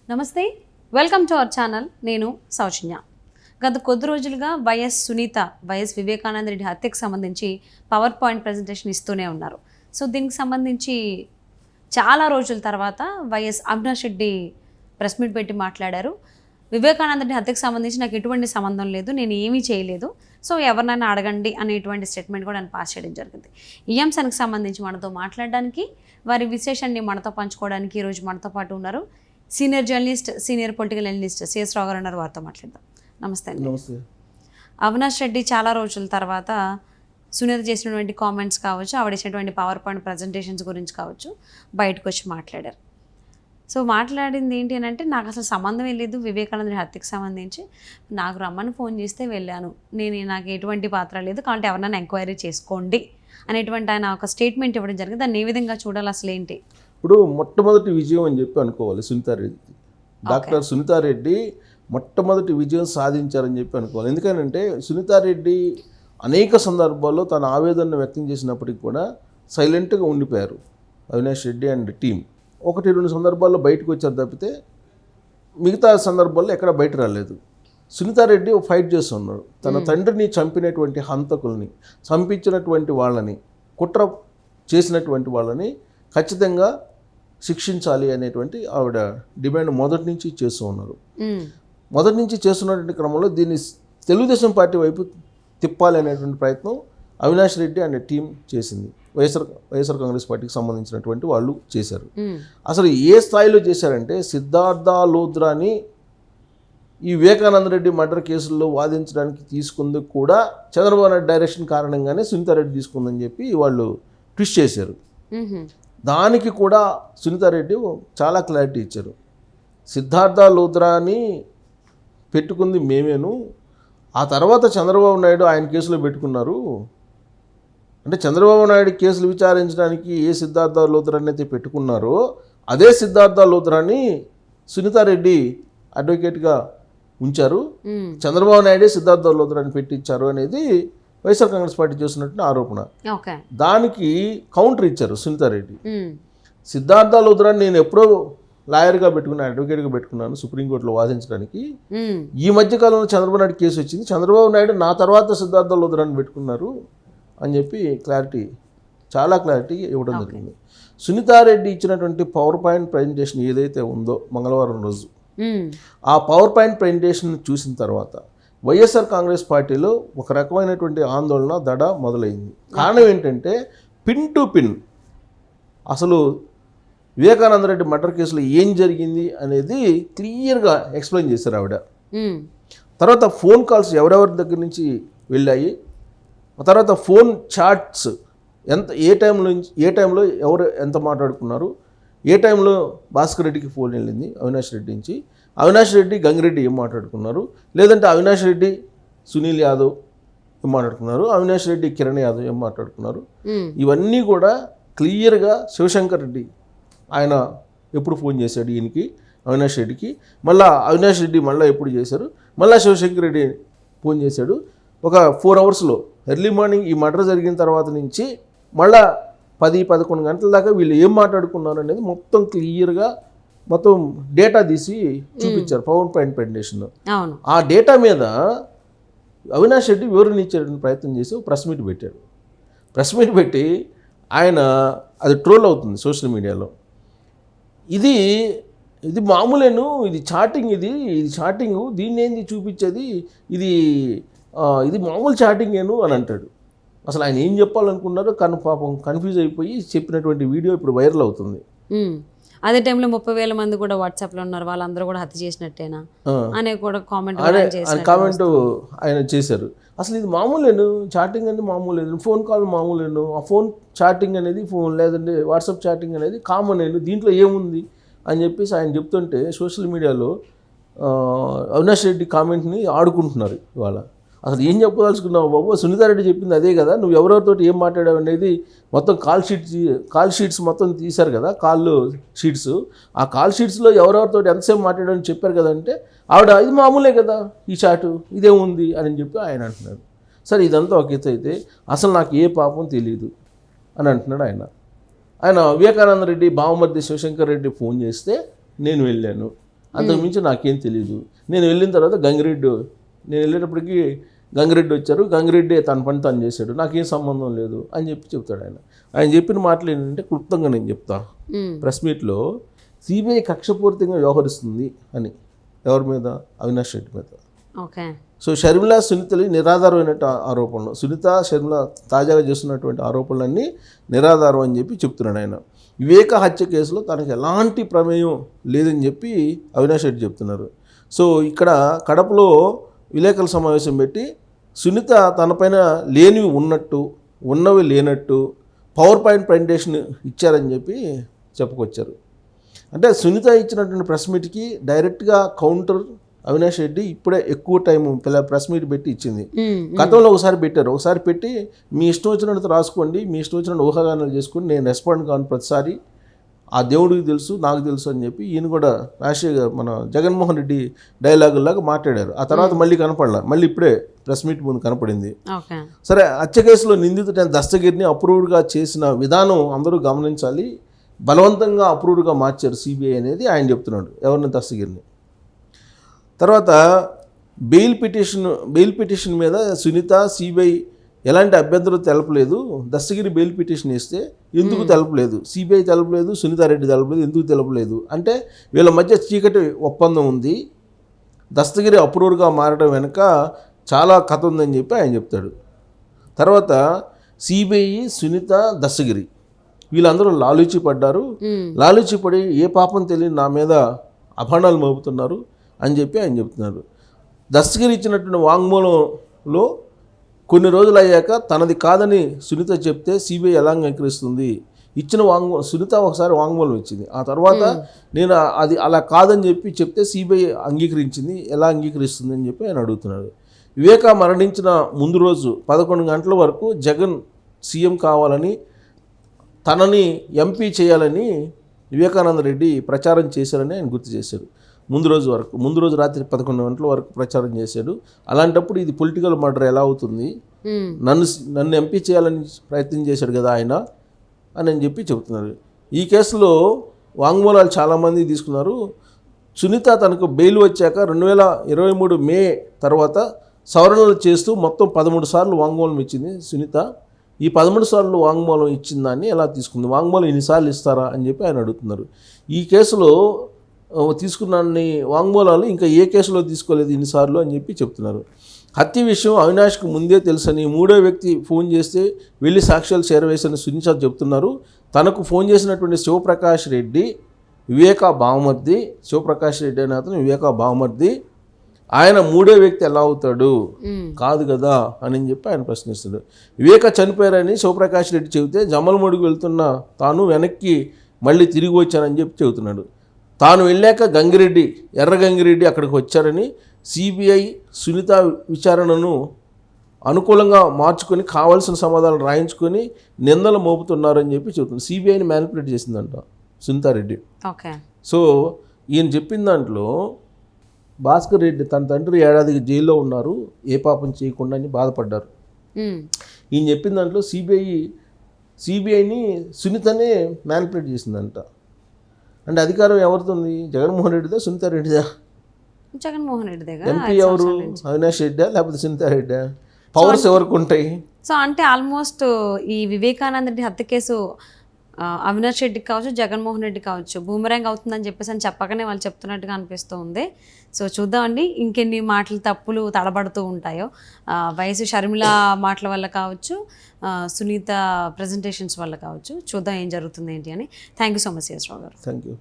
నమస్తే, welcome to our channel. నేను సౌజన్య. గత కొద్ది రోజులుగా వైఎస్ సునీత, వైఎస్ వివేకానంద రెడ్డి హత్యకు సంబంధించి పవర్ పాయింట్ ప్రజెంటేషన్ ఇస్తూనే ఉన్నారు. సో దీనికి సంబంధించి చాలా రోజుల తర్వాత YS Avinash Reddy press meet పెట్టి మాట్లాడారు. వివేకానంద రెడ్డి హత్యకు సంబంధించి నాకు ఎటువంటి సంబంధం లేదు, నేను ఏమీ చేయలేదు, సో ఎవరినైనా అడగండి అనేటువంటి స్టేట్మెంట్ కూడా నేను పాస్ చేయడం జరిగింది. ఈ అంశానికి సంబంధించి మనతో మాట్లాడడానికి, వారి విశేషాన్ని మనతో పంచుకోవడానికి ఈరోజు మనతో పాటు ఉన్నారు senior journalist, senior political analyst CS Rao garu ఉన్నారు. వారితో మాట్లాడదాం. నమస్తే అండి. నమస్తే. అవినాష్ రెడ్డి చాలా రోజుల తర్వాత సునీత చేసినటువంటి కామెంట్స్ కావచ్చు, ఆవిడ ఇచ్చినటువంటి పవర్ పాయింట్ ప్రజెంటేషన్స్ గురించి కావచ్చు, బయటకు వచ్చి మాట్లాడారు. సో మాట్లాడింది ఏంటి అని అంటే, నాకు అసలు సంబంధం లేదు వివేకానంద హత్యకు సంబంధించి, నాకు రమ్మని ఫోన్ చేస్తే వెళ్ళాను, నాకు ఎటువంటి పాత్ర లేదు, కాబట్టి ఎవరైనా ఎంక్వైరీ చేసుకోండి అనేటువంటి ఆయన ఒక స్టేట్మెంట్ ఇవ్వడం జరిగింది. దాన్ని ఏ విధంగా చూడాలి, అసలు ఏంటి? ఇప్పుడు మొట్టమొదటి విజయం అని చెప్పి అనుకోవాలి సునీతారెడ్డి. డాక్టర్ సునీతారెడ్డి మొట్టమొదటి విజయం సాధించారని చెప్పి అనుకోవాలి. ఎందుకంటే సునీతారెడ్డి అనేక సందర్భాల్లో తన ఆవేదనను వ్యక్తం చేసినప్పటికీ కూడా సైలెంట్గా ఉండిపోయారు అవినాష్ రెడ్డి అండ్ టీం. 1-2 సందర్భాల్లో బయటకు వచ్చారు తప్పితే మిగతా సందర్భాల్లో ఎక్కడ బయట రాలేదు. సునీతారెడ్డి ఫైట్ చేస్తున్నాడు. తన తండ్రిని చంపినటువంటి హంతకుల్ని, చంపించినటువంటి వాళ్ళని, కుట్ర చేసినటువంటి వాళ్ళని ఖచ్చితంగా శిక్షించాలి అనేటువంటి ఆవిడ డిమాండ్ మొదటి నుంచి చేస్తూ ఉన్నారు. మొదటి నుంచి చేస్తున్నటువంటి క్రమంలో దీన్ని తెలుగుదేశం పార్టీ వైపు తిప్పాలి అనేటువంటి ప్రయత్నం అవినాష్ రెడ్డి అండ్ టీం చేసింది. వైఎస్ఆర్ కాంగ్రెస్ పార్టీకి సంబంధించినటువంటి వాళ్ళు చేశారు. అసలు ఏ స్థాయిలో చేశారంటే, సిద్ధార్థ లూథ్రాని ఈ వివేకానంద రెడ్డి మర్డర్ కేసుల్లో వాదించడానికి తీసుకుంది కూడా చంద్రబాబు నాయుడు డైరెక్షన్ కారణంగానే సునీతారెడ్డి తీసుకుందని చెప్పి వాళ్ళు ట్విస్ట్ చేశారు. దానికి కూడా సునీతారెడ్డి చాలా క్లారిటీ ఇచ్చారు. సిద్ధార్థ లూథ్రాని పెట్టుకుంది మేమేను, ఆ తర్వాత చంద్రబాబు నాయుడు ఆయన కేసులో పెట్టుకున్నారు. అంటే చంద్రబాబు నాయుడు కేసులు విచారించడానికి ఏ సిద్ధార్థ లూథ్రాని అయితే పెట్టుకున్నారో అదే సిద్ధార్థ లూథ్రాని సునీతారెడ్డి అడ్వకేట్గా ఉంచారు. చంద్రబాబు నాయుడే సిద్ధార్థ లూథ్రాని పెట్టించారు అనేది వైఎస్ఆర్ కాంగ్రెస్ పార్టీ చేస్తున్నట్టు ఆరోపణ. దానికి కౌంటర్ ఇచ్చారు సునీతారెడ్డి. సిద్ధార్థ లూథ్రాని నేను ఎప్పుడో లాయర్గా పెట్టుకున్నాను, అడ్వకేట్గా పెట్టుకున్నాను సుప్రీంకోర్టులో వాదించడానికి. ఈ మధ్యకాలంలో చంద్రబాబు నాయుడు కేసు వచ్చింది, చంద్రబాబు నాయుడు నా తర్వాత సిద్ధార్థ లూథ్రాని పెట్టుకున్నారు అని చెప్పి చాలా క్లారిటీ ఇవ్వడం జరిగింది. సునీతారెడ్డి ఇచ్చినటువంటి పవర్ పాయింట్ ప్రజెంటేషన్ ఏదైతే ఉందో మంగళవారం రోజు, ఆ పవర్ పాయింట్ ప్రజెంటేషన్ చూసిన తర్వాత వైఎస్ఆర్ కాంగ్రెస్ పార్టీలో ఒక రకమైనటువంటి ఆందోళన దడ మొదలైంది. కారణం ఏంటంటే, పిన్ టు పిన్ అసలు వివేకానంద రెడ్డి మర్డర్ కేసులో ఏం జరిగింది అనేది క్లియర్గా ఎక్స్ప్లెయిన్ చేశారు ఆవిడ. తర్వాత ఫోన్ కాల్స్ ఎవరెవరి దగ్గర నుంచి వెళ్ళాయి, తర్వాత ఫోన్ చాట్స్ ఏ టైంలో ఎవరు ఎంత మాట్లాడుకున్నారు, ఏ టైంలో భాస్కర్ రెడ్డికి ఫోన్ వెళ్ళింది అవినాష్ రెడ్డి నుంచి, అవినాష్ రెడ్డి గంగిరెడ్డి ఏం మాట్లాడుకున్నారు, లేదంటే అవినాష్ రెడ్డి సునీల్ యాదవ్ ఏం మాట్లాడుకున్నారు, అవినాష్ రెడ్డి కిరణ్ యాదవ్ ఏం మాట్లాడుకున్నారు, ఇవన్నీ కూడా క్లియర్గా శివశంకర్ రెడ్డి ఆయన ఎప్పుడు ఫోన్ చేశాడు ఈయనకి అవినాష్ రెడ్డికి, మళ్ళీ అవినాష్ రెడ్డి మళ్ళీ ఎప్పుడు చేశారు, మళ్ళీ శివశంకర్ రెడ్డి ఫోన్ చేశాడు. ఒక 4 అవర్స్లో ఎర్లీ మార్నింగ్ ఈ మర్డర్ జరిగిన తర్వాత నుంచి మళ్ళా 10-11 గంటల దాకా వీళ్ళు ఏం మాట్లాడుకున్నారు అనేది మొత్తం క్లియర్గా మొత్తం డేటా తీసి చూపించారు పవర్ పాయింట్ ప్రజెంటేషన్లో. ఆ డేటా మీద అవినాష్ రెడ్డి వివరణ ఇచ్చేటువంటి ప్రయత్నం చేసి ప్రెస్ మీట్ పెట్టాడు. ప్రెస్ మీట్ పెట్టి ఆయన అది ట్రోల్ అవుతుంది సోషల్ మీడియాలో. ఇది మామూలేను, ఇది చాటింగ్, ఇది చాటింగు, దీన్ని ఏంది చూపించేది, ఇది మామూలు చాటింగేను అని అంటాడు. అసలు ఆయన ఏం చెప్పాలనుకున్నారో పాపం కన్ఫ్యూజ్ అయిపోయి చెప్పినటువంటి వీడియో ఇప్పుడు వైరల్ అవుతుంది. అదే టైంలో 30,000 మంది కూడా వాట్సాప్లో ఉన్నారు, వాళ్ళందరూ కూడా హత్య చేసినట్టేనా అనే కూడా కామెంట్ ఆయన చేశారు. అసలు ఇది మామూలేను, చాటింగ్ అనేది మామూలేదు, ఫోన్ కాల్ మామూలేను, ఆ ఫోన్ చాటింగ్ అనేది లేదంటే వాట్సాప్ చాటింగ్ అనేది కామన్, దీంట్లో ఏముంది అని చెప్పేసి ఆయన చెప్తుంటే సోషల్ మీడియాలో అవినాష్ రెడ్డి కామెంట్ని ఆడుకుంటున్నారు ఇవాళ. అసలు ఏం చెప్పదలుచుకున్నావు బాబు, సునీతారెడ్డి చెప్పింది అదే కదా, నువ్వు ఎవరెవరితో ఏం మాట్లాడావు అనేది మొత్తం కాల్ షీట్స్ మొత్తం తీశారు కదా, కాల్ షీట్స్, ఆ కాల్ షీట్స్లో ఎవరెవరితో ఎంతసేపు మాట్లాడాలని చెప్పారు కదా అంటే ఆవిడ ఇది మామూలే కదా ఈ చాటు, ఇదేముంది అని చెప్పి ఆయన అంటున్నారు. సరే ఇదంతా ఒక ఎత్తు అయితే అసలు నాకు ఏ పాపం తెలియదు అని అంటున్నాడు ఆయన వివేకానంద రెడ్డి బావమర్ది శివశంకర్ రెడ్డి ఫోన్ చేస్తే నేను వెళ్ళాను అంతకుమించి నాకేం తెలియదు. నేను వెళ్ళిన తర్వాత నేను వెళ్ళేటప్పటికి గంగిరెడ్డి వచ్చారు, గంగిరెడ్డి తన పని తను చేశాడు, నాకేం సంబంధం లేదు అని చెప్తాడు ఆయన చెప్పిన మాటలు ఏంటంటే క్లుప్తంగా నేను చెప్తా. ప్రెస్ మీట్లో సిబిఐ కక్షపూరితంగా వ్యవహరిస్తుంది అని ఎవరి మీద? అవినాష్ రెడ్డి మీద. ఓకే. సో షర్మిల సునీతలు నిరాధారమైన ఆరోపణలు, సునీత షర్మిల తాజాగా చేస్తున్నటువంటి ఆరోపణలన్నీ నిరాధారం అని చెప్తున్నాడు ఆయన. వివేక హత్య కేసులో తనకు ఎలాంటి ప్రమేయం లేదని చెప్పి అవినాష్ రెడ్డి చెప్తున్నారు. సో ఇక్కడ కడపలో విలేకరుల సమావేశం పెట్టి సునీత తనపైన లేనివి ఉన్నట్టు, ఉన్నవి లేనట్టు పవర్ పాయింట్ ప్రజెంటేషన్ ఇచ్చారని చెప్పుకొచ్చారు. అంటే సునీత ఇచ్చినటువంటి ప్రెస్ మీట్కి డైరెక్ట్గా కౌంటర్ అవినాష్ రెడ్డి ఇప్పుడే ఎక్కువ టైం ప్రెస్ మీట్ పెట్టి ఇచ్చింది. గతంలో ఒకసారి పెట్టి మీ ఇష్టం వచ్చినట్టు రాసుకోండి, మీ ఇష్టం వచ్చినట్టు ఊహాగానాలు చేసుకోండి, నేను రెస్పాండ్ కాను ప్రతిసారి, ఆ దేవుడికి తెలుసు నాకు తెలుసు అని ఈయన కూడా మన జగన్మోహన్ రెడ్డి డైలాగుల్లాగా మాట్లాడారు. ఆ తర్వాత మళ్ళీ కనపడలా, మళ్ళీ ఇప్పుడే ప్రెస్ మీట్ ముందు కనపడింది. సరే, హత్య కేసులో నిందితుడైన దస్తగిరిని అప్రూవ్డ్గా చేసిన విధానం అందరూ గమనించాలి, బలవంతంగా అప్రూవ్డ్గా మార్చారు సిబిఐ అనేది ఆయన చెప్తున్నాడు. ఎవరిని? దస్తగిరిని. తర్వాత బెయిల్ పిటిషన్ మీద సునీత సిబిఐ ఎలాంటి అభ్యంతరం తెలపలేదు. దస్తగిరి బెయిల్ పిటిషన్ ఇస్తే ఎందుకు తెలపలేదు, సిబిఐ తెలపలేదు, సునీతారెడ్డి తెలపలేదు, ఎందుకు తెలపలేదు అంటే వీళ్ళ మధ్య చీకటి ఒప్పందం ఉంది, దస్తగిరి అప్రూవ్డ్గా మారడం వెనుక చాలా కథ ఉందని ఆయన చెప్తాడు. తర్వాత సిబిఐ, సునీత, దస్తగిరి వీళ్ళందరూ లాలూచి పడి ఏ పాపం తెలియని నా మీద అభాండాలు మోపుతున్నారు అని ఆయన చెప్తున్నారు. దస్తగిరి ఇచ్చినటువంటి వాంగ్మూలంలో కొన్ని రోజులు అయ్యాక తనది కాదని సునీత చెప్తే సిబిఐ ఎలా అంగీకరిస్తుంది? ఇచ్చిన సునీత ఒకసారి వాంగ్మూలం ఇచ్చింది, ఆ తర్వాత నేను అది అలా కాదని చెప్తే సిబిఐ అంగీకరించింది, ఎలా అంగీకరిస్తుంది అని ఆయన అడుగుతున్నాడు. వివేక మరణించిన ముందు రోజు 11 గంటల వరకు జగన్ సీఎం కావాలని, తనని ఎంపీ చేయాలని వివేకానంద రెడ్డి ప్రచారం చేశారని ఆయన గుర్తు చేశాడు. ముందు రోజు రాత్రి 11 గంటల వరకు ప్రచారం చేశాడు. అలాంటప్పుడు ఇది పొలిటికల్ మర్డర్ ఎలా అవుతుంది? నన్ను ఎంపీ చేయాలని ప్రయత్నం చేశాడు కదా ఆయన అని చెప్తున్నారు. ఈ కేసులో వాంగ్మూలాలు చాలామంది తీసుకున్నారు. సునీత తనకు బెయిల్ వచ్చాక 2023 మే తర్వాత సవరణలు చేస్తూ మొత్తం 13 సార్లు వాంగ్మూలం ఇచ్చింది సునీత. ఈ 13 సార్లు వాంగ్మూలం ఇచ్చిన దాన్ని ఎలా తీసుకుంది? వాంగ్మూలం ఎన్నిసార్లు ఇస్తారా అని ఆయన అడుగుతున్నారు. ఈ కేసులో తీసుకున్న వాంగ్మూలాలు ఇంకా ఏ కేసులో తీసుకోలేదు ఇన్నిసార్లు అని చెప్తున్నారు. హత్య విషయం అవినాష్కు ముందే తెలుసని మూడో వ్యక్తి ఫోన్ చేస్తే వెళ్ళి సాక్ష్యాలు చేరవేసని సునీత చెప్తున్నారు. తనకు ఫోన్ చేసినటువంటి శివప్రకాష్ రెడ్డి వివేకా బావమర్ది, శివప్రకాష్ రెడ్డి అనే అతను వివేకా బావమర్ది, ఆయన మూడో వ్యక్తి ఎలా అవుతాడు? కాదు కదా అని ఆయన ప్రశ్నిస్తాడు. వివేక చనిపోయారని శివప్రకాష్ రెడ్డి చెబితే జమ్మలమడుగు వెళ్తున్న తాను వెనక్కి మళ్ళీ తిరిగి వచ్చానని చెబుతున్నాడు. తాను వెళ్ళాక ఎర్ర గంగిరెడ్డి అక్కడికి వచ్చారని, సిబిఐ సునీత విచారణను అనుకూలంగా మార్చుకొని కావాల్సిన సమాధానాలు రాయించుకొని నిందలు మోపుతున్నారని చెబుతుంది. సిబిఐని మ్యానిపులేట్ చేసిందంట సునీతారెడ్డి. సో ఈయన చెప్పిన దాంట్లో భాస్కర్ రెడ్డి తన తండ్రి ఏడాదికి జైల్లో ఉన్నారు, ఏ పాపం చేయకుండా అని బాధపడ్డారు. ఈయన చెప్పిన దాంట్లో సిబిఐని సునీతనే మ్యానిపులేట్ చేసిందంట. అంటే అధికారం ఎవరితుంది? జగన్మోహన్ రెడ్డిదా, సునీతారెడ్డిదా? జగన్మోహన్ రెడ్డిదే. ఎంపీ ఎవరు? అవినాష్ రెడ్డా లేకపోతే సునీతారెడ్డా? పవర్స్ ఎవరికి ఉంటాయి? సో అంటే ఆల్మోస్ట్ ఈ వివేకానంద రెడ్డి హత్య కేసు అవినాష్ రెడ్డికి కావచ్చు, జగన్మోహన్ రెడ్డి కావచ్చు, బూమరాంగ్ అవుతుందని చెప్పకనే వాళ్ళు చెప్తున్నట్టుగా అనిపిస్తూ ఉంది. సో చూద్దామండి ఇంకెన్ని మాటలు తప్పులు తడబడుతూ ఉంటాయో, వయసు షర్మిల మాటల వల్ల కావచ్చు, సునీత ప్రజెంటేషన్స్ వల్ల కావచ్చు. చూద్దాం ఏం జరుగుతుంది ఏంటి అని. Thank you so much CS Rao garu. Thank you.